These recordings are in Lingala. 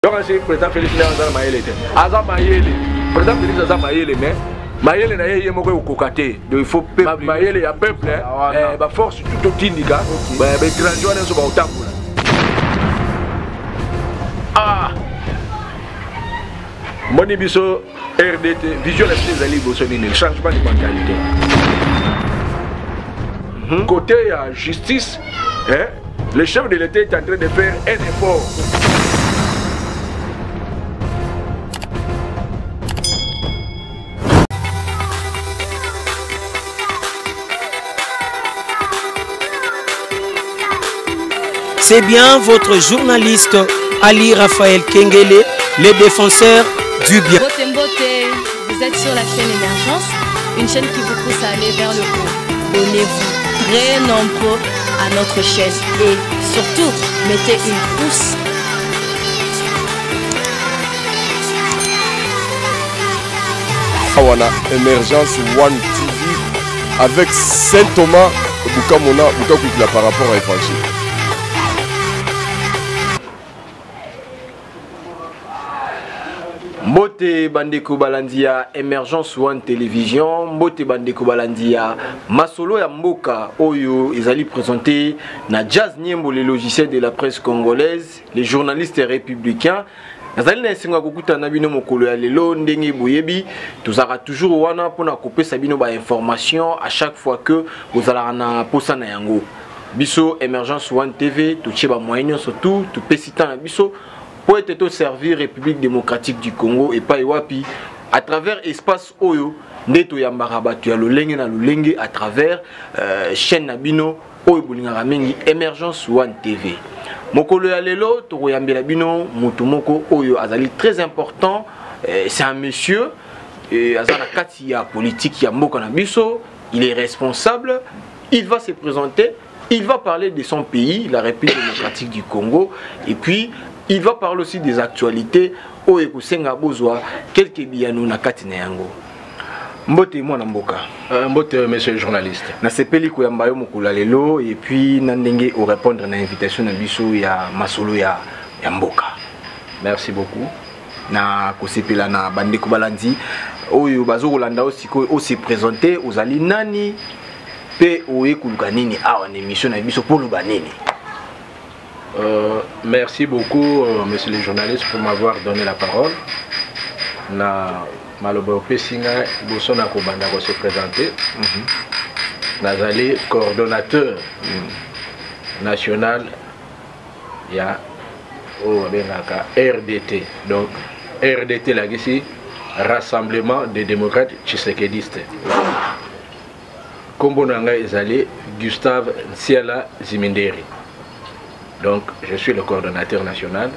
Donc c'est président Félix Naza Mayele était. Aza Mayele, président Félix Naza Mayele mais Mayele na yeye moko kokate. Donc il faut Mayele ya peuple ba force tout tindika ba grand joueur nso ba otambola. Ah. Moni biso RDT vision la des alliés le changement de mentalité. Côté justice, le chef de l'État est en train de faire un effort. C'est bien votre journaliste Ali Raphaël Kengele, le défenseur du bien. Vous êtes sur la chaîne Émergence, une chaîne qui vous pousse à aller vers le haut. Abonnez-vous très nombreux à notre chaîne et surtout mettez une pouce. Voilà, Émergence One TV avec Saint Thomas Bukamona Bukakwikila par rapport à Évangile. Mbote bandeko balandia Émergence One Télévision, Mbote bandeko balandia Masolo ya Mboka Oyo ezali présenté na Jazz Niembo, les logiciels de la presse congolaise, les journalistes républicains. Nazali na esenga kokuta na bino mokolo ya lelo ndenge boyebi tozaka toujours wana pona kopesa bino ba information à chaque fois que vous allez na posa na yango. Biso Émergence One TV totie ba moyen surtout to pesitan na biso pour être servir République démocratique du Congo et pas Iwapi à travers espace Oyo Neto Yambara Batu ya lolenge na lolenge à travers chaîne Nabino Oyo Bolingaka mingi Émergence One TV. Mokolo ya lelo to yambela bino mutu moko Oyo azali très important, c'est un monsieur azana kati ya politique ya mboka na biso, il est responsable, il va se présenter, il va parler de son pays, la République démocratique du Congo et puis il va parler aussi des actualités au Ekosenga Bozwa quelques bianou na katina yango. Mbote mwana mboka. Mbote monsieur le journaliste. Na sepeli ko yamba yo mokula lelo et puis na ndenge au répondre na invitation na biso ya masolo ya mboka. Merci beaucoup. Na ko sepela na bandeko balandi oyo bazo kolanda aussi présenter aux ali nani pe oye kuluka nini awa na émission na biso pour le banini. Merci beaucoup, monsieur le journaliste, pour m'avoir donné la parole. Na malobo pesinga boso na kobanda ko se présenter. Nazali coordonnateur national ya RDT. Donc RDT là ici Rassemblement des démocrates tshisekedistes. Kombo nanga ezali Gustave Nsiala Ziminderi. Donc, je suis le coordonnateur national.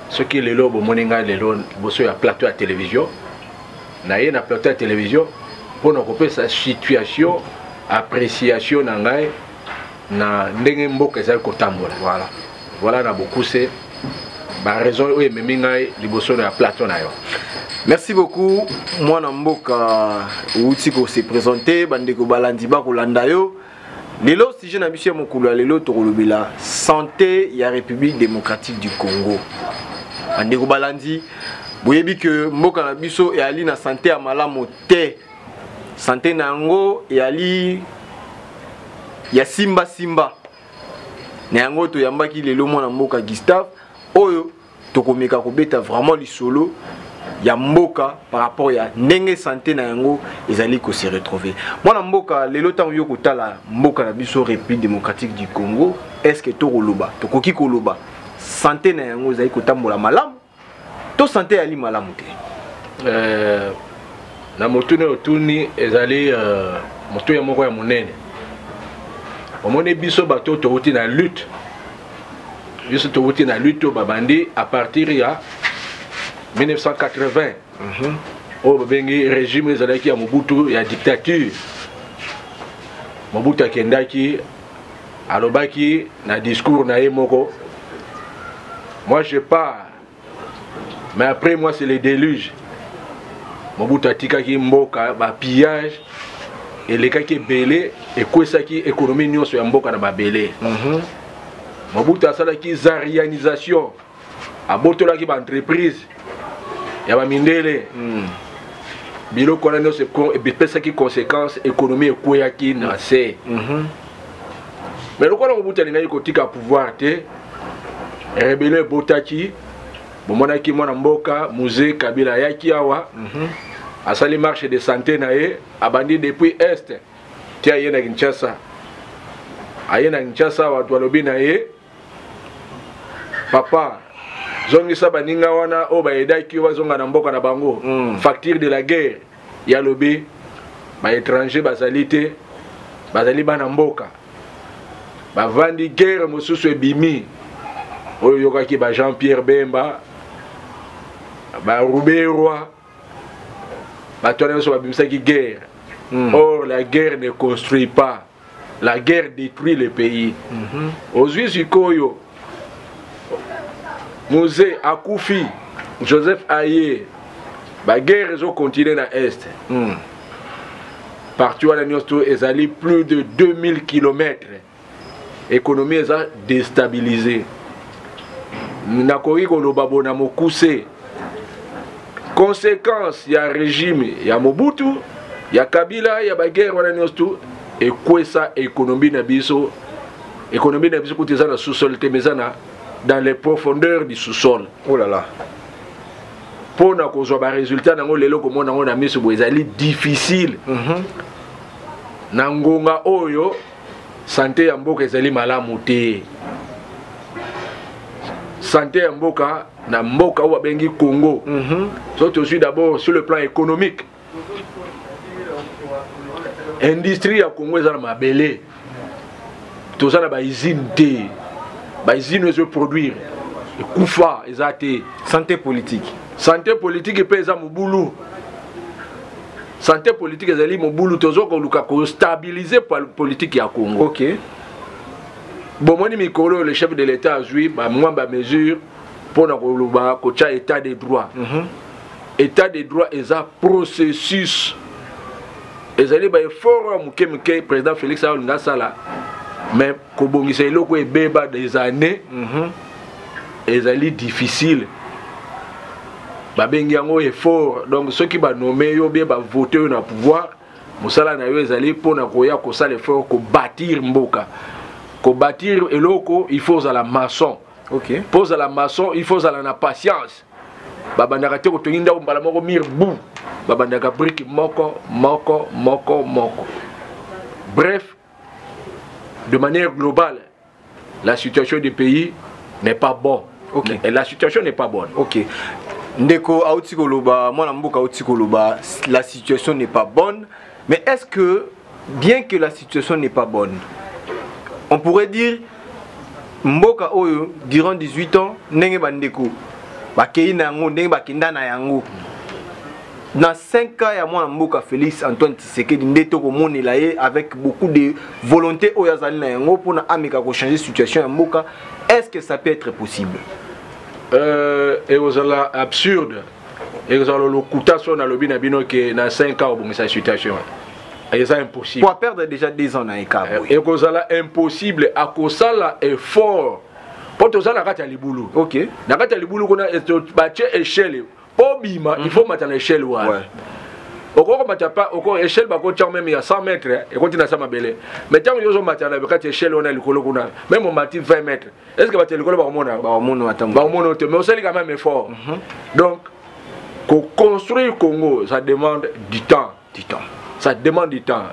Ce qui est le lobo moninga le lobo bosso ya plateau à télévision. Na ye na plateau à télévision pour nous couper sa situation, appréciation nangai na ndenge mboka ezali kotambola. Voilà. Voilà na beaucoup c'est ba raison oyo memingai liboso na plateau na yo. Merci beaucoup. Moi na mboka outi ko se présenter bandeko balandi ba kolanda yo. Lelo si je n'habite mon couloir lelo tokolobela santé ya République démocratique du Congo. Andeko balandi boyebi que mboka na biso e ali na santé ya malamu te. Santé na ngo e ali ya simba. Na yango to yambaki lelo mwana mboka Gustave oyo tokomeka kobeta vraiment lisolo ya mboka par rapport ya ndenge santé na yango ezali ko se retrouver. Mwana mboka lelo tango yo kotala mboka na biso République démocratique du Congo, est-ce que to koloba to koki koloba santé na yango ezali kotambola malamu to santé ali malamu te? Na motune otuni ezali moto ya moko ya monene. Omone biso bato to wuti na lutte. Biso to wuti na lutte babandi à partir ya 1980. Au bengi régime ezalaki ya Mobutu ya dictature. Mobutu akendaki alobaki na discours na moko. Moi je pars. Mais après moi c'est le déluge. Mobutu atikaki mboka ba pillage et les kaki belé et kwesaki économie nyonso ya mboka na ba belé. Mobutu asalaki zarianisation. abotolaki ba entreprise ya ba mindele biloko wana nyonso epesaki conséquence économie ekweyaki na se mais lokola mobutu alingaki kotika pouvoir te rébellion ebotaki bomonaki mwana mboka musée Kabila ayaki awa asali marche de santé na ye abandi depuis est ti aye na Kinshasa watu walobi na ye papa zongisa baninga wana o baedaki bazonga na mboka na bango facture de la guerre ya lobi ba étranger bazali te bazali bana mboka bavandi guerre mosusu ebimi oyo yokaki ba Jean-Pierre Bemba ba Roubaix batona so babimisaki guerre or la guerre ne construit pas, la guerre détruit le pays. Ozwi sikoyo musée akufi Joseph Aye ba guerre zo continuer na est partout à la Nyosto ezali plus de 2000 km. Économie eza déstabilisée. Nakoki koloba bona mokuse. Conséquence ya régime ya Mobutu, ya Kabila, ya ba guerre wana Nyosto et quoi ça économie na biso kuteza na sous-sol te mezana dans les profondeurs du sous-sol. Oh là là. Pour na kozwa ba résultat nango lelo komona ngo na miso ezali difficile. Na ngonga oyo santé ya mboka ezali malamu te. Santé ya mboka na mboka oyo bengi Congo. Surtout d'abord sur le plan économique. Industrie ya Congo ezala mabele. Tozana ba usine te. Ba usine zo produire. Kufa ezate. Santé politique. Santé politique pe eza mobulu. Santé politique ezali mobulu tozo ko luka ko stabiliser politique ya Congo. OK. Bomoni mikolo le chef de l'État a joué ba mwamba mesure pour na ko luba ko cha état de droit. État de droit eza processus. Ezali ba effort muke président Félix Aolinga sala. Mais ko bongisa eloko ebeba des années. Ezali difficile. Babengi yango effort, donc ceux qui ba nommé yo bien ba voter na pouvoir musala na yo ezali pona koya ko sala effort ko bâtir mboka. Ko bâtir eloko il faut à la maçon. OK. Pose à la maçon, il faut à la patience. Babandaka te ko tonginda mbala moko mir bou. Babandaka brique moko. Bref, de manière globale, la situation du pays n'est pas bonne. OK. Et la situation n'est pas bonne. OK. Ndeko Aouti Koloba, moi Mboka Aouti Koloba, la situation n'est pas bonne. Mais est-ce que, bien que la situation n'est pas bonne, on pourrait dire Mboka Oyo, durant 18 ans, Nenge Bandeko, Bakei Nango, Nenge Bakenda na Yango. Dans 5 cas, il y a moi Mboka Félix Antoine Tshisekedi Ndeto Komonelaye avec beaucoup de volonté Oyazali na Yango pour na amika ko changer situation à Mboka. Est-ce que ça peut être possible? Et vous allez absurde. Et vous allez le couteau sur le lobby que dans 5 ans pour cette situation. Et c'est impossible. Pour perdre déjà 2 ans dans les cas. Et vous allez impossible à cause de l'effort. Pour tout ça, la liboulou. OK. La liboulou qu'on a bâti échelle. Pour bima, il faut mettre l'échelle. Ouais. Au cours de l'échelle, même il y a 100 mètres et continue à s'amabéler. Mais tant que vous avez une échelle, on a le colo, même on bâtit 20 mètres. Est-ce que vous avez le colo? Mais on sait quand même effort. Donc, pour construire le Congo, ça demande du temps. Ça demande du temps.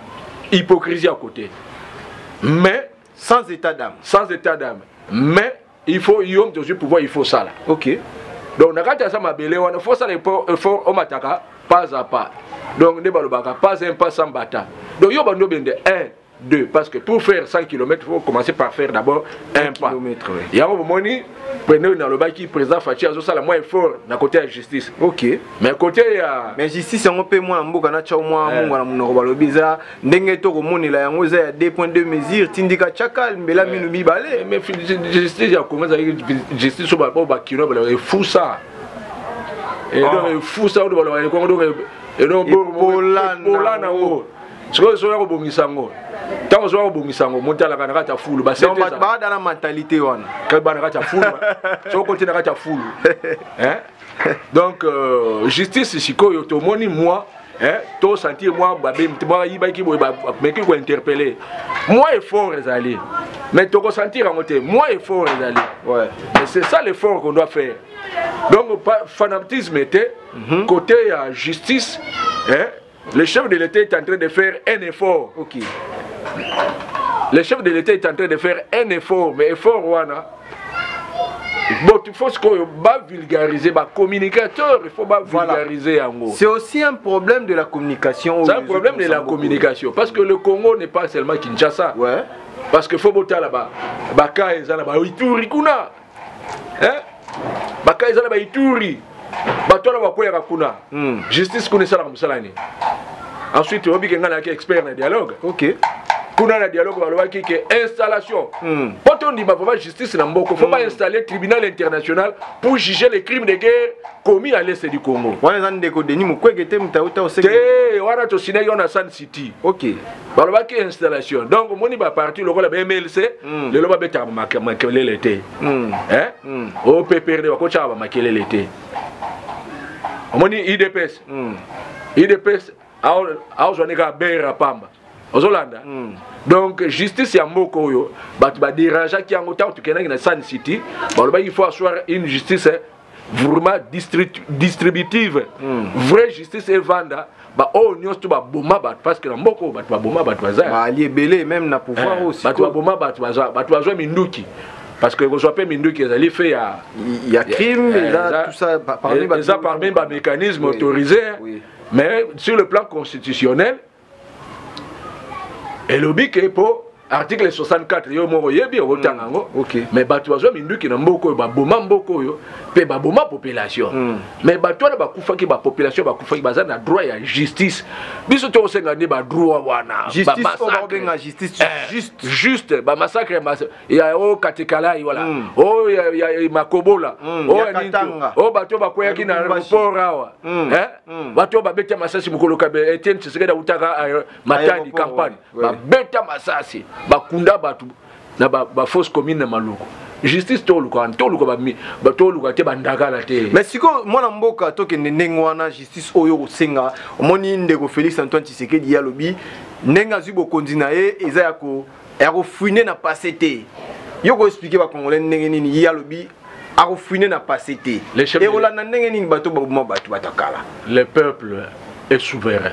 Hypocrisie à côté. Mais, sans état d'âme. Mais, il faut pouvoir, il faut ça là. OK. Donc, il faut ça l'effort au mataka, pas à pas. Donc, pas un pas sans bata. Donc, il y a 1, 2. Parce que pour faire 100 km, il faut commencer par faire d'abord un pas. Il y a un moment, prenez dans le bac qui présente Fachi, ça le moins effort d'un côté de la justice. OK. Mais côté il y a. Mais justice, on peut moins mboka na tchao moi mon biza ndenge to ko monela yango za ya 2.2 mesures tindika chakal mbela minu mibale. Mais justice ya comment ça justice sur ba kilo ba fou ça. Et donc fou ça do ba donc et donc Polana ngo. Ce que so ya ko bongisa ngo. tant que au bongisango monter la kanaka ta foule ba c'est ça ba dans la mentalité wana ka ba na ta foule so continue na ta foule hein donc justice sikoyo to moni moi hein to sentir moi moi yiba ki boy ba mais qui ko interpeller moi effort ezali mais to ko sentir en côté moi effort ezali ouais et c'est ça l'effort qu'on doit faire donc fanatisme était côté justice hein. Le chef de l'État est en train de faire un effort. Ok. Le chef de l'État est en train de faire un effort, mais effort wana. Bon, il faut vulgariser, communicateur, il faut vulgariser en gros. C'est aussi un problème de la communication. C'est un problème de la communication, parce que le Congo n'est pas seulement Kinshasa. Ouais. Parce que faut botter là-bas. Baka ezala ba Ituri kuna. Hein? Baka ezala ba Ituri. Bato na bakoya kuna. Justice connaît ça la musalani. Ensuite, on dit qu'il expert dans dialogue. OK. Kuna na dialogue balobaki que installation. Quand on dit ma justice na mboko, faut pas installer tribunal international pour juger les crimes de guerre commis à l'est du Congo. Wana ndeko Denis Mukwege te mutauta oseke. Te wana to sina yona Sun City. OK. Balobaki installation. Donc moni ba parti lokola ba MLC, le loba beta makelele te. Hein? O PPRD ba ko cha ba makelele te. Moni IDPS. IDPS a zoneka bera pamba. Ozolanda. Donc justice ya mboko yo bat ba déranger qui en autant tu kenanga na Sun City, il faut asseoir une justice vraiment distributive. Vraie justice et vanda ba o nyos to ba boma bat parce que na mboko bat ba boma bat baza. Ba ali belé même na pouvoir aussi. Bat ba boma bat baza minduki. Parce que vous avez minduki ezali fait il y a crime et là tout ça parmi ba mécanisme autorisé. Mais sur le plan constitutionnel et le bic est pour article 64 yo moko yebi otango. Mais bato bazo minduki na mboko ba boma mboko yo pe ba boma population. Mais bato na ba kufaki ba population ba kufaki baza na droit ya justice. Biso to senga ni ba droit wana. Justice ba benga justice juste ba massacre ya o katikala wala. O ya makobola. O nito. O bato ba koyaki na aéroport awa. Hein? Bato ba beta masasi mukolo kabe Etienne Tshisekedi utaka matadi campagne. Ba beta masasi. Bakunda batu na ba fausse commune na Maluku. Justice toluka ba toluka te bandakala te. Mais siko mwana mboka to kende ndengwana justice oyo kosenga omoni ndeko Félix Antoine Tshisekedi ya lobi ndenga zibo kondina ye eza ya ko fuiner na passé te. Yo ko expliquer ba congolais ndenge nini ya lobi a ko fuiner na passé te. Et olanda ndenge nini bato ba batu batakala. Le peuple est souverain.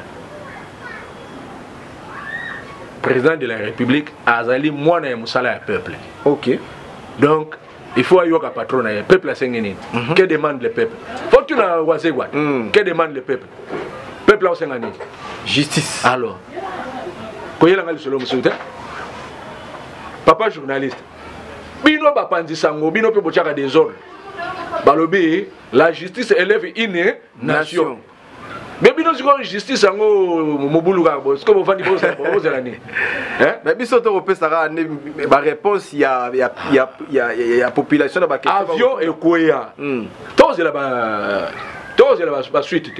Président de la République Azali Mwana Moussala est peuple. Ok. Donc, il faut avoir un patron, le peuple a Sengeni. Que demande le peuple? Faut que tu n'as pas que demande le peuple? Peuple a Sengeni. Justice. Alors, quand il y a un seul homme, papa journaliste, Bino Bapandi Sango, Bino Pebochaka des ordres. Balobi, la justice élève une nation. Mais bien sûr, justice en mobulu garbo. Ce que vous faites vous l'année. Hein? Mais bien sûr, on peut savoir ma réponse. Il y a population là bas. Avion et quoi? Tous les là-bas, tous les là-bas suite.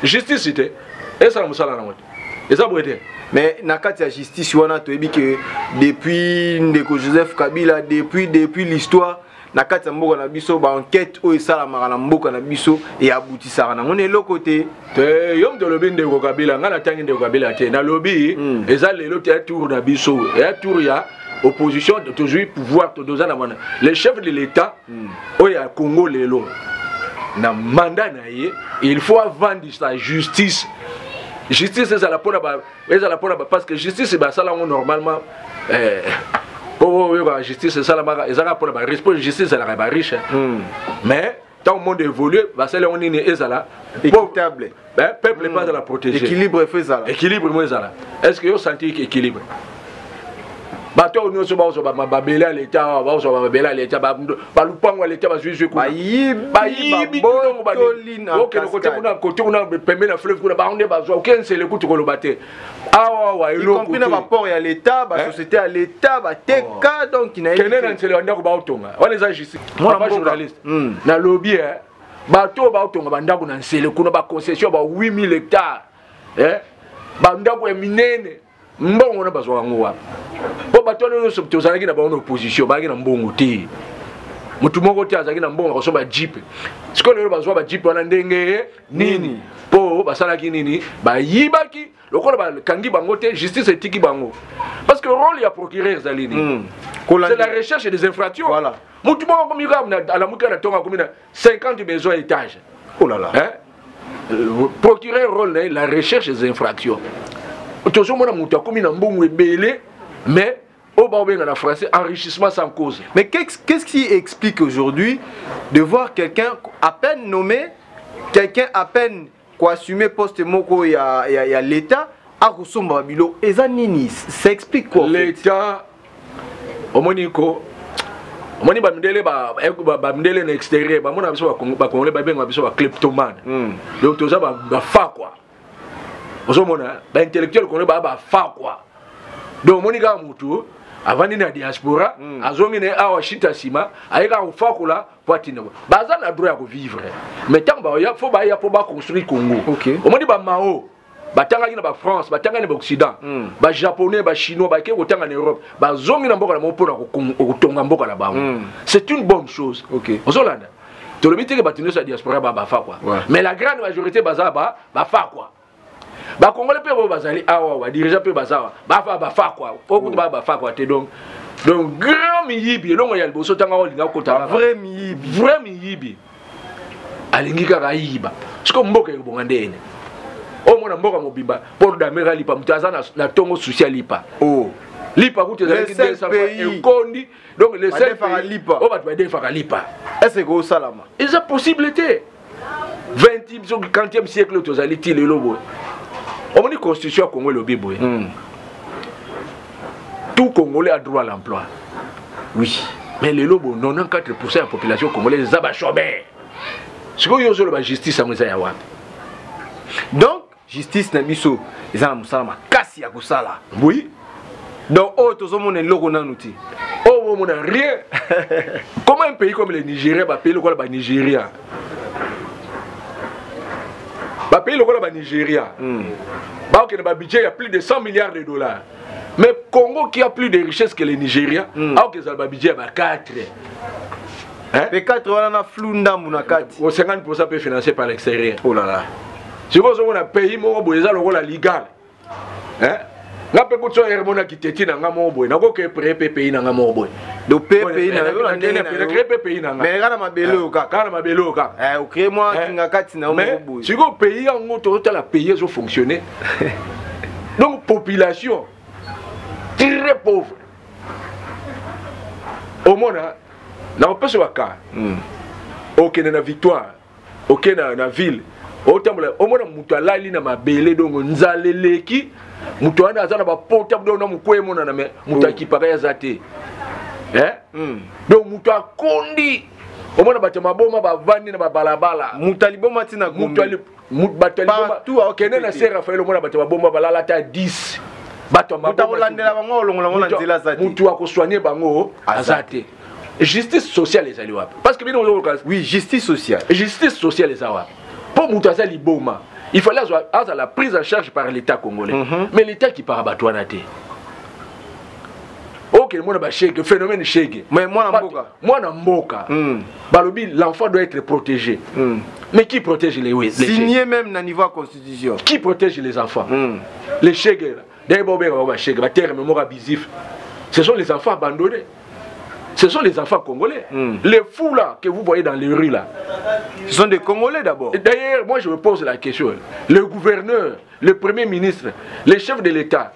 Justice c'était. Et ça nous sala na moto. Et ça vous aider. Mais nakati ya justice wana to ebi que depuis ndeko Joseph Kabila depuis l'histoire. Na kati ya mboka na biso ba enquête oyo esalamaka na mboka na biso et aboutisaka nango na eloko te yom de lobi ndeko Kabila nga na tangi ndeko Kabila te na lobi eza lelo te tour na biso et tour ya opposition de toujours pouvoir to doza na wana le chef de l'état oyo ya Congo lelo na mandat na ye il faut vendre sa justice eza la pona parce que justice ba sala normalement pour la justice, c'est ça la pour la justice, c'est la riche. Mais tant le monde évolue, c'est là on est équitable. Le peuple n'est pas à la protéger. Équilibre fait ça. Équilibre moi ça. Est-ce que vous sentez équilibre? Bato nous sommes ba bela l'état, ba so ba bela l'état, ba lupango l'état ba juge ko. Ba yibi OK le côté on a permis la fleuve ko ba on est ba zo aucun c'est le coup ko lo baté. Ah y compris na rapport à l'état, ba société à l'état, ba teka donc il na na c'est le ndako ba otonga. On les a justice. Moi pas journaliste. Na lobby bato ba otonga ba ndako na nsele kuna ba concession ba 8000 hectares. Ba ndako minene mbongo na bazwa ngo wa po bato no so tozalaki na ba opposition ba ki na mbongo te mutu moko te azalaki na mbongo ko ba jeep siko lelo bazwa ba jeep wana ndenge nini po basalaki nini ba yibaki lokola ba kangi bango te justice etiki bango parce que rôle ya procureur zalini c'est la recherche des infractions voilà mutu moko komi à la muka na tonga komi na 50 maisons étages oh là là hein procureur rôle la recherche des infractions toujours mon mutu komi na mbongo ebele mais au Barbien en français, enrichissement sans cause. Mais qu'est-ce qui explique aujourd'hui de voir quelqu'un à peine nommé, quelqu'un à peine quoi assumer poste moko il y a l'État à Roussomba Bilo et ça nini, ça explique quoi? L'État, au Monico, au Moni bamdele bamdele na extérieur, ba mona biso ba congolais ba benga biso ba kleptomane. Donc tout ça ba fa quoi. Ozo mona ba intellectuel congolais ba fa quoi. Donc Monika mutu avant na diaspora azongi ne awa shita sima ayeka ufakula patina baza na droit ya vivre mais tant ba ya faut ba ya pour ba construire Congo omoni ba mao batanga na ba France batanga na ba Occident ba japonais ba chinois ba ke kotanga na Europe bazongi na mboka na mopona ko tonga mboka na bango c'est une bonne chose ozolanda to le bitike batino sa diaspora ba fa quoi mais la grande majorité baza ba fa quoi ba congolais pe bo bazali awa wa dirigeant pe bazawa ba fa quoi okuti ba fa quoi te donc grand miyibi longo ya liboso tanga olinga kota vrai miyibi alingi kaka yiba siko mboka ebonga ndene o mona mboka mobimba pour d'Amérique lipa mutaza na tongo social lipa lipa kuti ezali kidesa ekondi donc les sept lipa o batu ba defa lipa est-ce que salama is a possibilité 20e siècle tozali ti lelo boy on dit constitution Congo le bibo. Tout Congolais a droit à l'emploi. Oui. Mais les lobos, 94% de la population congolaise est chômeur. Ce que vous avez la justice à Moussa. Donc, justice n'a biso, ils ont musala kasi ya kusala. Oui. Donc, oh, tout le monde est logo nanuti. Oh, on n'a rien. Comment un pays comme le Nigeria va payer le quoi le Nigeria? Le pays le Nigeria, il y a un budget de plus de 100 milliards de dollars. Mais Congo qui a plus de richesses que le Nigeria, il y a un budget de 4. Mais 4, on a flou ndamou na 4. 50% peut financé par l'extérieur. Oh là là. Si vous avez un pays, vous avez un légal. La pécoution est remonée qui t'étit dans un mot, n'a aucun pays dans un mot. Donc, pays dans mais regarde ma bello, car ma bello, ok, moi, qui n'a qu'à t'y mais si vous payez en gros, total à payer, ça fonctionner. Donc, population très pauvre. Au monde, n'a pas ce cas. Ok, dans la victoire, ok, dans la ville. Au moins, mutala li na mabele donc nzaleleki mutuana azana ba portable donc na mukwe mona na me mutaki pakaya zate donc mutua kondi au moins ba maboma ba vandi na ba balabala mutali boma tina mutali batali boma tout ok na sera Raphaël au moins ba maboma balala ta 10 bato maboma landela bango longola ngona nzela zate mutua ko soigner bango azate justice sociale les aliwa parce que bien oui justice sociale les awa pour Moutaza Liboma, il fallait avoir la prise en charge par l'État congolais. Mais l'État qui part à Batouanate. Ok, moi, le phénomène chèque. Mais moi, l'enfant doit être protégé. Mais qui protège les signé même dans niveau constitution. Qui protège les enfants? Les chèques, ce sont les enfants abandonnés. Ce sont les enfants congolais. Les fous là que vous voyez dans les rues là. Ce sont des Congolais d'abord. D'ailleurs, moi je me pose la question. Le gouverneur, le premier ministre, les chefs de l'État,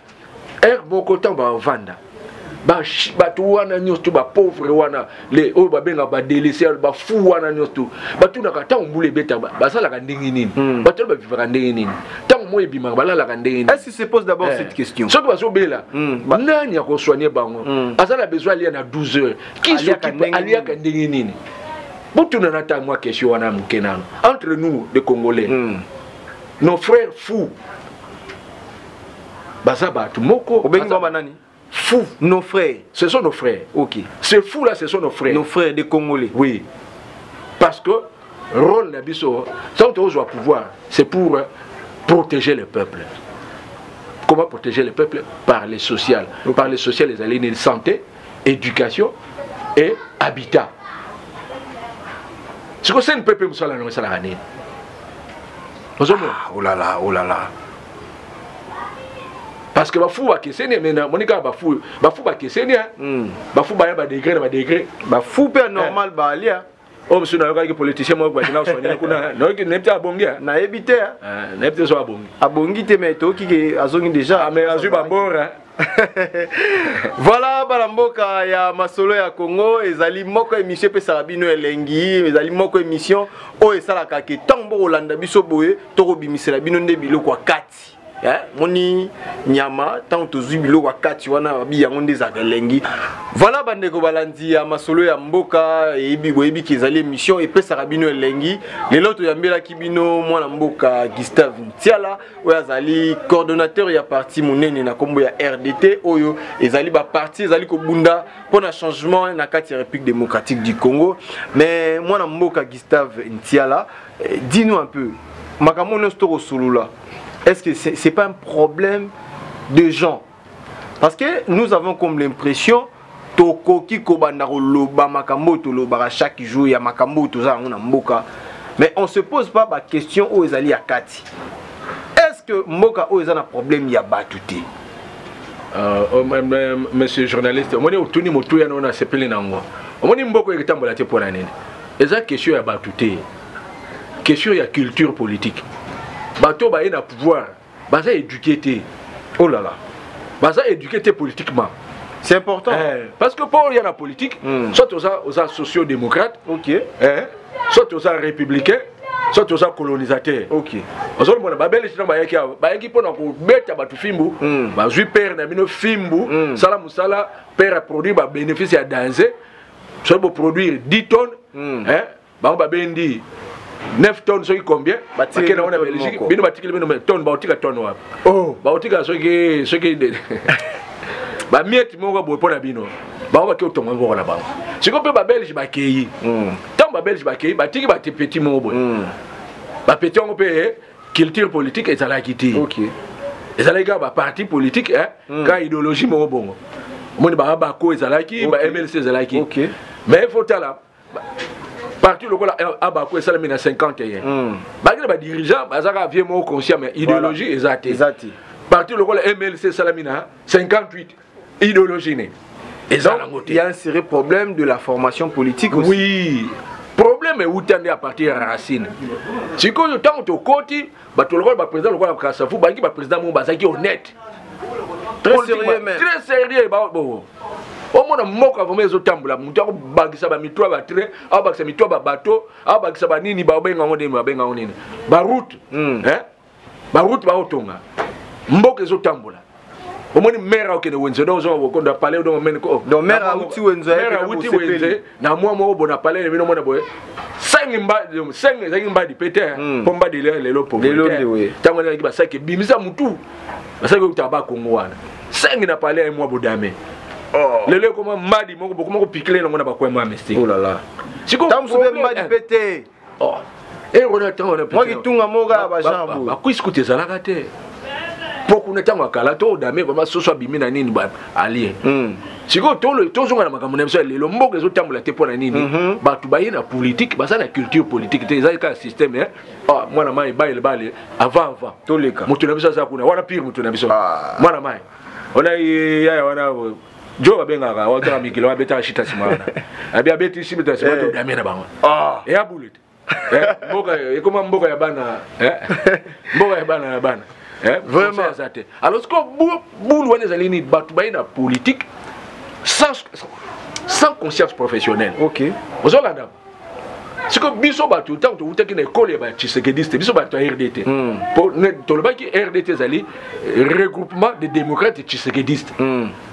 bon côté va vendre. Batouana nyostu ba pauvre wana les o ba benga ba délaissé ba fou wana nyostu batuna ka tant mbule beta ba sala ka ndingi nini bato ba vivra ndingi nini tant mo ebima ba la ka ndingi nini. Est-ce que se pose d'abord cette question? Ce que va bela nani ya ko soigner bango azala besoin ali na 12 heures qui s'occupe ali ka ndingi nini botuna na ta moi question wana mukenanga entre nous les Congolais nos frères fous bazaba tu moko obengi baba nani fous. Nos frères. Ce sont nos frères. Ok. Ces fous-là, ce sont nos frères. Nos frères des Congolais. Oui. Parce que, rôle d'Abisso, sans pouvoir, c'est pour protéger le peuple. Comment protéger le peuple? Par les sociales. Par les sociales, les alliés santé, éducation et habitat. C'est que c'est un peuple qui est là. Oh là là, oh là là. Parce que bafou ba keseni maintenant monika bafou ba keseni bafou ba ba degré bafou pe normal ba alia oh monsieur na yoka ki politicien mo ba na sonia kuna na ki nepta abongi na ebité na ebité so abongi te mais to ki azongi déjà mais azu ba mbora. Voilà balamboka ya masolo ya Congo ezali moko émission pe sarabino elengi ezali moko émission o esalaka ke tambo Olanda biso boye to kobimisela bino nde biloko kati moni nyama tant tozui biloko kati wana bi yango nde zakelengi. Voilà bandeko balandi ya masolo ya mboka ebi boyebi ki ezali émission et pe sarabino elengi lelo to yambela kibino mwana mboka Gustave Ntiala oyo azali coordonnateur ya parti monene na kombo ya RDT oyo ezali ba parti ezali ko bunda pona changement na kati ya République démocratique du Congo. Mais mwana mboka Gustave Ntiala, dis-nous un peu makambo nostoro sulula. Est-ce que c'est pas un problème de gens? Parce que nous avons comme l'impression tokoki kobandaro loba makambo to loba chaque jour ya makambo to za ngona mboka, mais on se pose pas la question où ezali akati. Est-ce que mboka o ezana problème ya batuté? Monsieur journaliste, on est tuni motu ya nona sepeli nango. On est mboko ekitambola te pona nini. Eza question ya batuté. Question ya culture politique. Bato ba na pouvoir, baza éduqué. Oh là là. Baza éduqué politiquement. C'est important. Parce que pour y a la politique, soit aux sociaux-démocrates, soit aux républicains, soit aux colonisateurs. OK. Aujourd'hui mon babel est ba yaki pona ko beta batu fimbu, ba zui père na bino fimbu, sala musala père a produit ba bénéfice à danser, soit pour produire 10 tonnes, ba bendi 9 tonnes, c'est combien? Bino batikile bino tonnes, baotika tonnes wa. Oh, baotika ce qui ba miette moko bo pona bino. Ba ba ke otonga ngo na ba. C'est qu'on peut ba belge ba keyi. Tant ba belge ba keyi, ba tiki ba petit mo bo. Ba petit on peut culture politique et ça la quitter. OK. Et ça les gars ba parti politique quand idéologie mo bongo. Moni ba ba ko ezalaki, ba MLC ezalaki. OK. Mais il faut là parti le cola abako et salamina 51. Bagre ba dirigeant bazaka vieux mo conscient mais idéologie exacte. Parti le cola MLC salamina 58 idéologie né. Il y a un sérieux problème de la formation politique aussi. Oui. Problème est où t'en à partir de racine. Si quand le temps au côté, ba to le cola ba président le cola Kasafu ba président mo bazaki honnête. Très sérieux même. Très sérieux ba bon. Au moins moka vome zo tambula mutu ko bagisa ba mitwa ba train a bagisa mitwa ba bateau a bagisa ba nini ba benga ngode ba benga nini ba route ba route ba otonga mboka zo tambula au moins mera okene wenze donc zo ko da parler donc men ko donc mera uti wenze mera uti wenze na moi mo bona parler bino mona boye sengi mba di péter pomba de lelo pomba tango na ki ba saki bimisa mutu ba saki ko taba ko ngwana sengi na parler moi bodame. Le lait comment madi mon beaucoup piqué dans mon abakou moi mystique. Oh là là. Si comme tam soube madi pété. Oh. Et on attend on a moi qui tunga moga ba jambu. Ba kuiskuter za lakate. Beaucoup na tango kala to dame comme so so bimi na nini ba allié. Si ko to zonga na makambo na biso le mboka zo tambola te pona nini. Ba tu ba yina politique, ba ça la culture politique te za ka système oh moi na mai baile bale avant to leka. Mutu na biso za kuna wana pire mutu na biso. Moi na mai. Ona ya wana Jo va bien à Walter Mikilo, à Beta Chita Simana. A bien Betty Simita Simana, Damien Bang. Ah, et à Boulet. Et comment Mboka Yabana, Mboka Yabana, vraiment. Alors, ce qu'on boule, on est allé ni battre politique sans conscience professionnelle. Ok. Vous avez la ce que biso batu tant que vous êtes une école ba Tshisekedi biso batu RDT pour to le baki RDT zali regroupement des démocrates tshisekidistes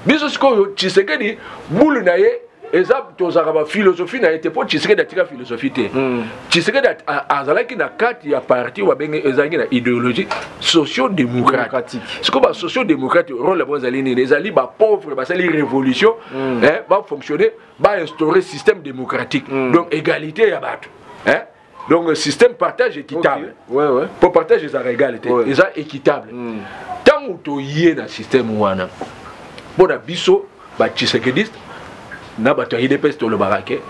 biso ce que Tshisekedi boule na ye ezab to zakaba philosophie na été pour Tshisekedi atika philosophie te Tshisekedi azalaki na kati ya parti wa benga ezangi na idéologie socio-démocratique ce que ba socio-démocrate rôle ba zali ni ezali ba pauvre ba sali révolution va fonctionner va instaurer système démocratique donc égalité ya batu donc système partage équitable pour partage les égalité les équitable tant moto yé na système wana bona biso ba tshisekediste na bato ya IDPS to le barake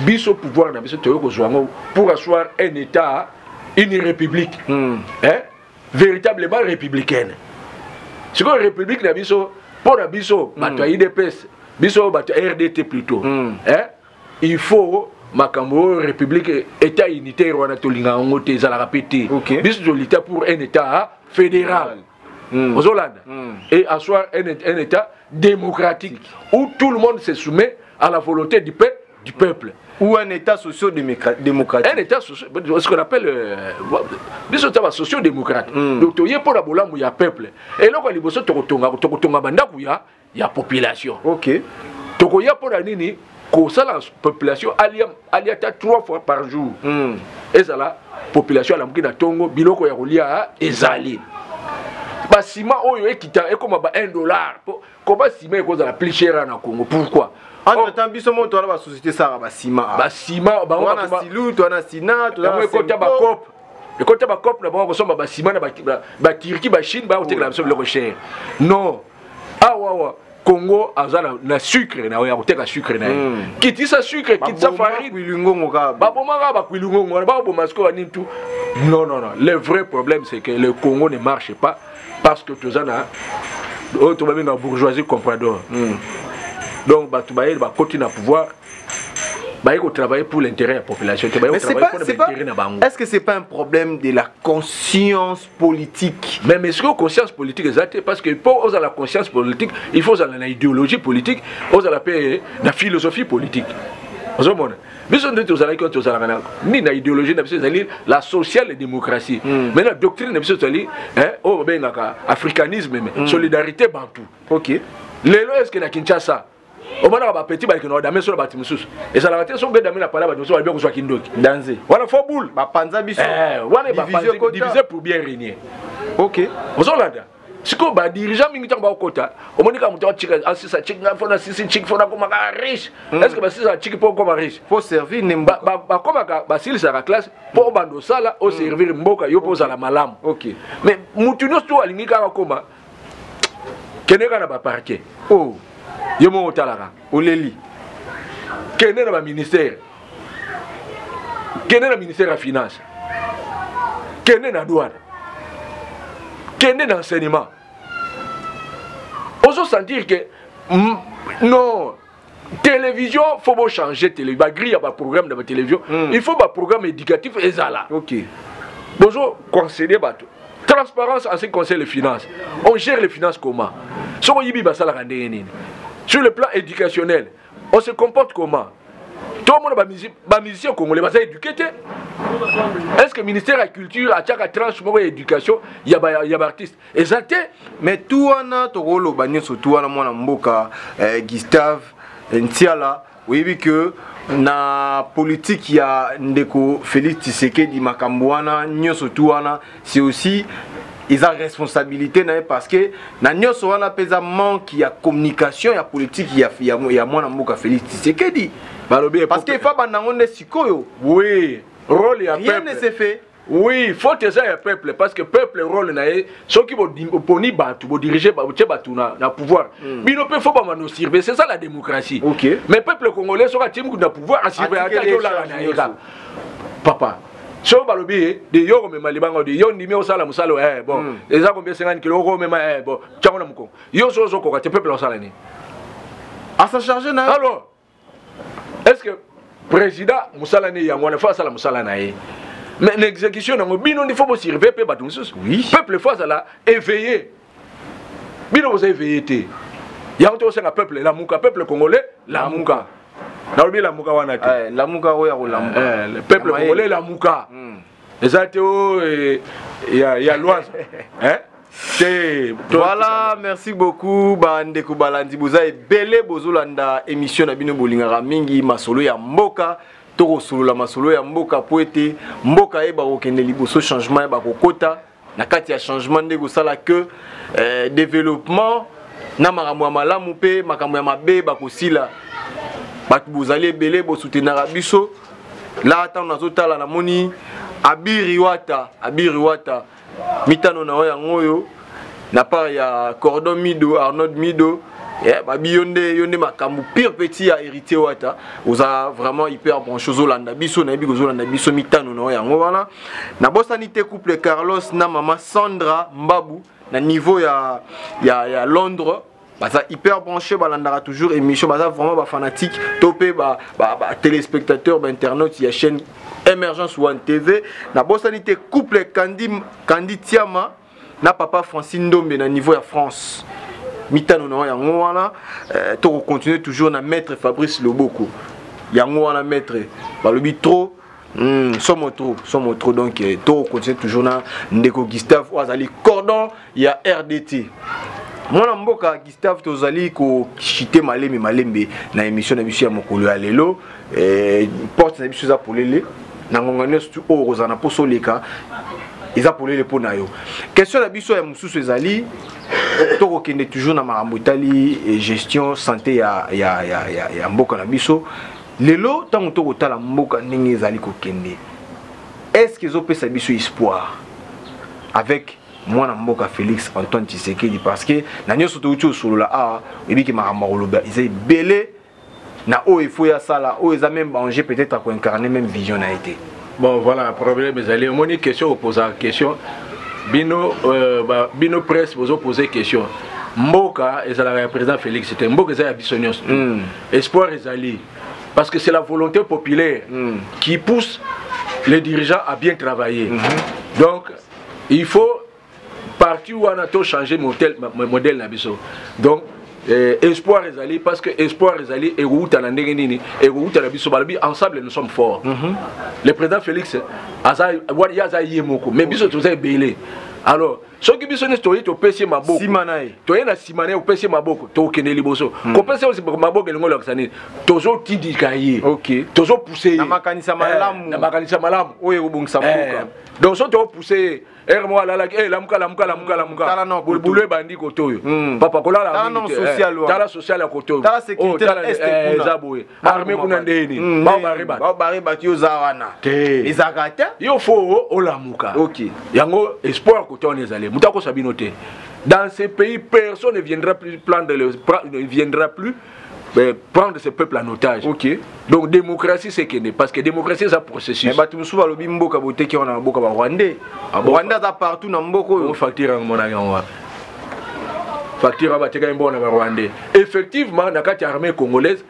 biso pouvoir na biso to ko zwango pour asseoir un état une république véritablement républicaine. C'est quoi république na biso pour na biso bato ya IDPS biso bato RDT plutôt il faut makambo république état unitaire wana to linga ngote za la répéter biso to l'état pour un état fédéral aux Hollandais et asseoir un état démocratique où tout le monde se soumet à la volonté du peuple ou un état socio-démocratique. Un état ce qu'on appelle socio-démocrate. Donc tu y pour la bola il y a peuple et là quand les bosso tokotonga banda kuya il y a population. OK. Tokoya pour la nini ko ça la population aliata 3 fois par jour. Et ça la population la mukina tongo biloko ya kolia ezali. Ba ciment oyo ekita e comme ba $1 comment ciment cause la plus cher na Congo pourquoi entre temps biso mo to la société ça ba ciment ba on a silu to na sina to na ko ta ba cop et quand ta ba cop na ba somba ba ciment na ba Turquie ba Chine ba o te la so le cher non wa Congo azala na sucre na ya ko te ka sucre na kiti sa sucre kiti sa farine kwilungongo ka ba bomanga ba kwilungongo ba bomasko ni tout non le vrai problème c'est que le Congo ne marche pas parce que tout ça na la bourgeoisie comprador. Donc bah tu vas continuer à pouvoir travailler pour l'intérêt de la population. Mais est-ce que c'est pas un problème de la conscience politique? Mais est-ce que la conscience politique est exacte? Parce que pour avoir la conscience politique, il faut avoir l'idéologie politique, la philosophie politique. Ni la idéologie la sociale démocratie. Mais la doctrine africanisme, solidarité bantou. OK. Lelo est-ce que na Kinshasa on va avoir petit bail que nous damé sur la bâtiment sous et ça la raté son damé la parole sur bien que soit kindoki danser voilà faut boule ba panza biso wana ba diviser pour bien régner. OK ozolanda siko ba dirigeant mingi tamba okota omonika muto chika asisa chika fona sisi chika fona koma riche est-ce que ba sisa chika pour koma riche faut servir nemba ba koma ba silisa la classe pour bando sala au servir mboka yo poza la malamu. OK mais mutu no sto alingi ka koma keneka na ba parquet yo mo otalaka oleli kene na ba ministère kene na ministère ya finance kene na douane kene na enseignement on se sentir que non télévision faut pas changer télévision ba grille ba programme de la télévision il faut ba programme éducatif ezala. OK bonjour conseiller bato transparence en ce qui concerne les finances on gère les finances comment so yibi basala kandé nini sur le plan éducationnel, on se comporte comment? Tout le monde est musicien congolais, est éduqué. Est-ce que le ministère de la Culture a chaque tranche de l'éducation, il y a artistes? Exact. Mais tout on a tout rôle au surtout on a mon mboka Gustave Ntiala, oui que na politique il y a ndeko Félix Tshisekedi Makambouana, surtout c'est aussi ils ont responsabilité parce que na nyoso wana pesa manque ya communication ya politique ya mwana mboka Félix Tshisekedi parce que fa banangonde sikoyo oui rôle ya rien ne se fait oui faut que ça ya peuple parce que peuple rôle na ceux qui vont poni batu bo diriger batu na pouvoir bino pe faut pas mano servir c'est ça la démocratie. OK mais peuple congolais sera team na pouvoir à servir à la papa so balobi de yo me malibango de yo ndimi osala musalo bon eza combien 50 kg ko mema bon tchango na muko yo so ko te peuple osala ni à sa charger na alors est-ce que président musala ni yango na fa sala musala na ye mais l'exécution na bino il faut bo servir pe batu mususu peuple fa sala éveillé bino vous éveillé té ya to senga peuple la muka peuple congolais la muka na obi la muka wana te la muka oya ko la le peuple congolais la muka ezate o ya loise hein. Voilà, merci beaucoup bande ko balandi boza ebele bozolanda émission na bino bolingaka mingi masolo ya mboka toko solola masolo ya mboka poete mboka eba kokende liboso changement eba kokota na kati ya changement ndeko sala que développement na makambo ya malamu pe makambo ya mabe ba kosila batu bozali ebele bo soutenir biso la ta nazotala na moni abiriwata mitano na oya ngoyo na part ya Cordon Mido, Arnaud Mido, yonde makambu pire petit à hérité wata oza vraiment hyper bon chose olanda biso na biso olanda biso mitano no yango wana na bosanité couple Carlos na mama Sandra Mbabu na niveau ya Londres baza hyper branché balandara toujours émission baza vraiment ba fanatique topé ba téléspectateurs ba internautes ya chaîne Émergence One TV na bosanité couple Candy Tiama na papa Francine Ndombe na niveau ya France mitano na yango wana to continuer toujours na maître Fabrice Loboko yango wana maître balobi trop sommes trop donc to continuer toujours na ndeko Gustave Oazali cordon ya RDT mwana mboka Gustave tozali ko chité malembe na émission na biso ya mokolo ya lelo porte na biso za polele na ngongane surtout o rozana posoleka eza polele pona yo question na biso ya mususu ezali toko kende toujours na marambutali et gestion santé ya mboka na biso lelo tango toko tala mboka ndenge ezali ko kende est-ce que ezopesa biso espoir avec mwana mboka Félix Antoine Tshisekedi parce que na nyoso to uti solola a ebiki maramboloba ezali belé na o il faut ya sala o eza même danger peut-être à incarner même vision a été bon voilà problème ezali moni question opposer question Bino presse vous poser question. Mboka et le président Félix c'était Mboka et Bissonios. Espoir ezali parce que c'est la volonté populaire qui pousse les dirigeants à bien travailler. Donc il faut partir où on a tout changé modèle na biso. Donc espoir ezali parce que espoir ezali et outa na ndenge nini et outa na biso balobi ensemble nous sommes forts. Le président Félix aza yaza yemoko mais biso toza belé. Alors ce qui biso ne story to pesi maboko simanae to yena simanae o pesi maboko to kene liboso ko pesi aussi maboko lengo laksani tozo tidikaye OK tozo pousser na makanisa malamu oyo obungisa mboka donc so to pousser moi là lamuka tala no bulbulu bandi kotoyo papa kola tala non social tala social ya kotoyo tala sécurité est zaboye armée kuna ndeni ba bariba tio zawana ezakata yo fo olamuka OK yango espoir kotoyo ezali mutako sabinote dans ces pays personne ne viendra plus prendre ce peuple en otage. OK. Donc démocratie c'est qu'est parce que démocratie c'est un processus. Mais batu musuba lobi mboka bote ki on a mboka ba Rwandais. Rwanda za partout na mboko facture en mona ngwa. Facture ba teka mbona ba Rwandais. Effectivement na kati armée congolaise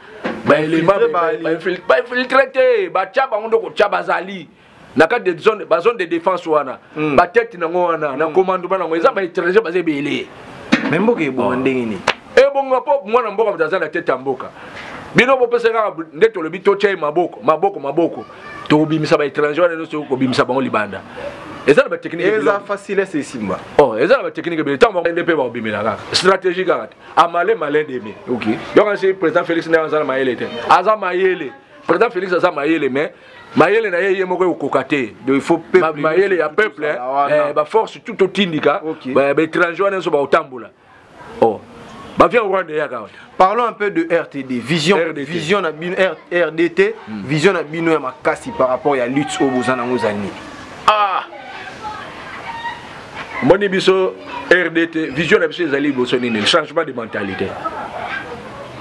ba élément ba infiltré ba tchaba ndoko tchaba zali. Na kati de zone de défense wana. Ba tête na ngwana na commando bana ngwa ba étranger ba zebele. Mais mboka e bo ndengini. Et bon, moi, mboka mtaza na tete mboka. Bino bo pesa nga ndeto lobi to chai maboko. To bimisa ba étranger na no ko bimisa bango libanda. Eza ba technique eza facile c'est simba. Oh, eza ba technique be tant ndep ba bimila ka. Stratégie ka. Amale demi. OK. Donc c'est président Félix Nzana Mayele te. Aza Mayele. Président Félix aza Mayele mais Mayele na yeye moko kokate. Donc il faut peuple Mayele ya peuple ba force tout au tindika. Ba étranger na so ba otambula. Oh. Parlons un peu de RTD, vision na bino RDT, vision na bino ya makasi par rapport à la lutte au bozana ngozani. Ah. Moni biso RDT, vision na biso ezali bosoni le changement de mentalité.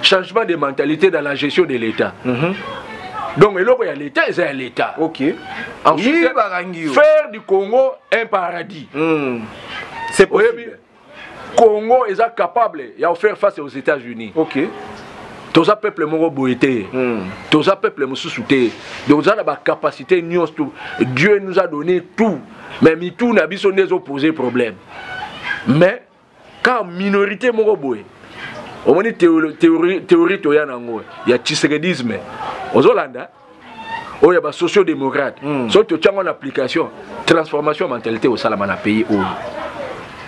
Changement de mentalité dans la gestion de l'État. Donc eloko ya l'État c'est l'État. OK. Ensuite faire du Congo un paradis. C'est possible. Congo est capable de faire face aux États-Unis. OK. Tous les peuples sont boité. Tous les peuples sont soutenus. Donc nous avons la capacité. Dieu nous a donné tout. Mais tout n'a pas des opposés problème. Mais quand minorité est boité, on a une théorie il y a Tshisekidisme. Aux Hollandais, il y a sociodémocrate. Si tu as une application, transformation de mentalité au Salamana pays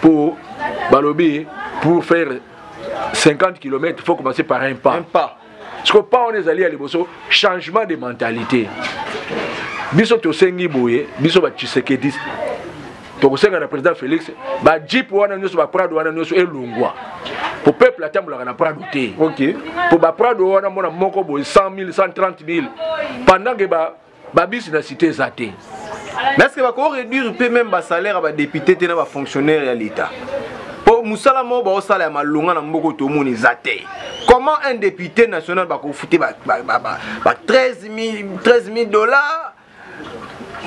pour Balobi, pour faire 50 km, il faut commencer par un pas. Parce que pas on est allé à l'Ebosso, changement de mentalité. Biso to sengi boye, biso ba Tshisekedi. To senga na président Félix, ba jeep wana nyoso ba prado wana nyoso elungwa. Pour peuple la tambola na prado té. OK. Pour ba prado wana mona moko boye 100 000, 130 000. Pendant que ba bis na cité zaté. Mais est-ce que va réduire même le salaire à député et à fonctionnaire à l'État? musala mo ba osala ya malonga na mboko to moni zate. Comment un député national va fouter 13 000 dollars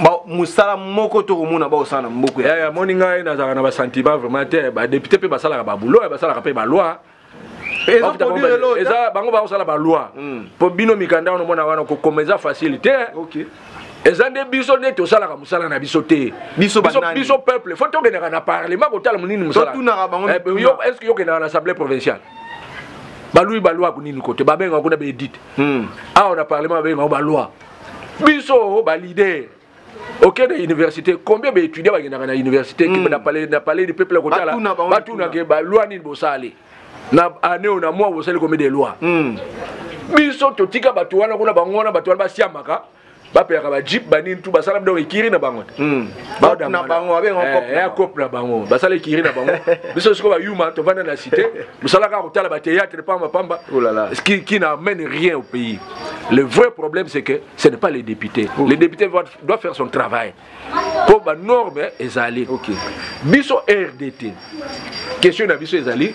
ba musala moko to mona ba osala na mboko ya moninga ina za na ba sentiment vraiment te ba député pe ba sala ba boulot ba sala pe ba loi. Eza bango ba osala ba loi. Po bino mikanda on mona wana ko komeza facilité. OK. Eza nde biso ne to sala ka musala na biso te. Biso peuple, faut to benaka na parlement ko tala munini musala. Yo est-ce que yo ke na l'assemblée provinciale? Balui baloi ko nini côté ba benga ko na be edit. Ah on a parlement ba benga ba loi. Biso ba leader. OK de université, combien d'étudiants ba na université qui na parler du peuple ko tala. Ba tuna ke ba loi ni bo sale. Na année on a moi bo sale combien de lois. Biso to tika batu wana kuna bangona batu wana ba siamaka. Ba peka ba jeep banin tout basala ndo ikiri na bango ba na bango abe ngoko cop na bango basala ikiri na bango biso siko ba yuma to vanda na cité musala ka kotala ba théâtre pamba qui n'amène rien au pays. Le vrai problème c'est que ce n'est pas les députés. Les députés doivent faire son travail pour ba norme ezali. OK biso RDT question na biso ezali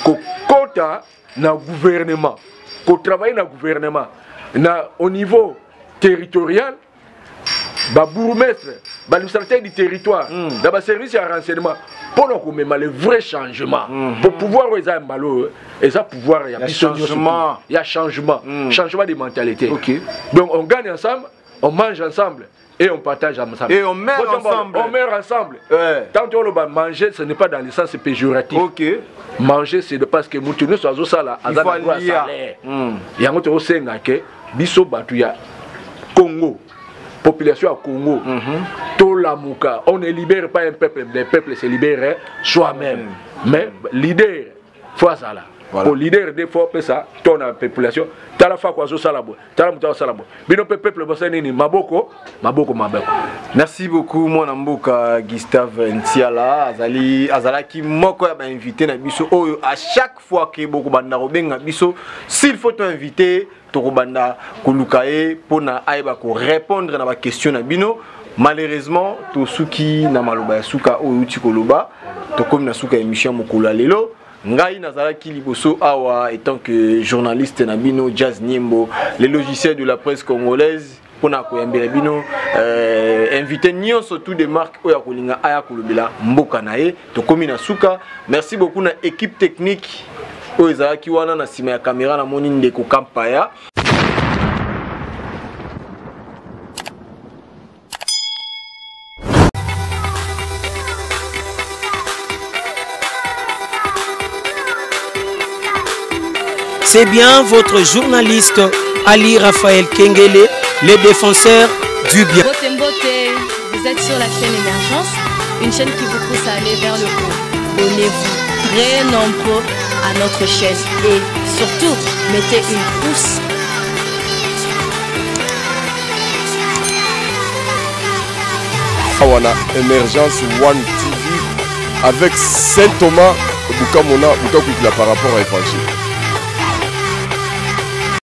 ko kota na gouvernement ko travailler na gouvernement na au niveau territorial, ba bourgmestre, ba administrateur du territoire, dans ba service à renseignement, pour nous même le vrai changement, pour pouvoir ils mbalo, et ça pouvoir il y a changement, il y a changement de mentalité. OK. Donc on gagne ensemble, on mange ensemble et on partage ensemble. Et on meurt ensemble. On meurt ensemble. Tant qu'on va manger, ce n'est pas dans le sens péjoratif. OK. Manger c'est de parce que mutunu so azosala azana droit salaire. Il y a un autre senga que biso batuya Congo, population à Congo, tout l'amuka, on ne libère pas un peuple, le peuple se libère soi-même. Mais leader, fois ça là. Pour leader, des fois, ça, ton la population, t'as la fois quoi, salabo, t'as la mouta salabo. Bino peuple, maboko. Merci beaucoup, mon amboka Gustave Ntiala, Azalaki moko ya invité na biso. À chaque fois que beaucoup banda robenga biso, s'il faut t'inviter. Torobanda Kolukae pour na aiba ko répondre na ba question na bino malheureusement to suki na maloba suka o uti koloba to comme na suka émission mokula lelo ngai nazalaki liboso awa étant que journaliste na bino Jazz Niembo les logiciels de la presse congolaise pour na ko yambela bino invité nyonso tout de marque oya kolinga aya kolobela mboka nae to comme na suka merci beaucoup na équipe technique. Ezaki wana na sima ya caméra na moni ndeko Kampaya. C'est bien votre journaliste Ali Raphaël Kengele, le défenseur du bien. Vous êtes sur la chaîne Émergence, une chaîne qui vous pousse à aller vers le haut. Abonnez-vous très nombreux à notre chaîne et surtout mettez une pouce. Awana Émergence One TV avec Saint Thomas Bukamona Bukakwikila par rapport à Évangile.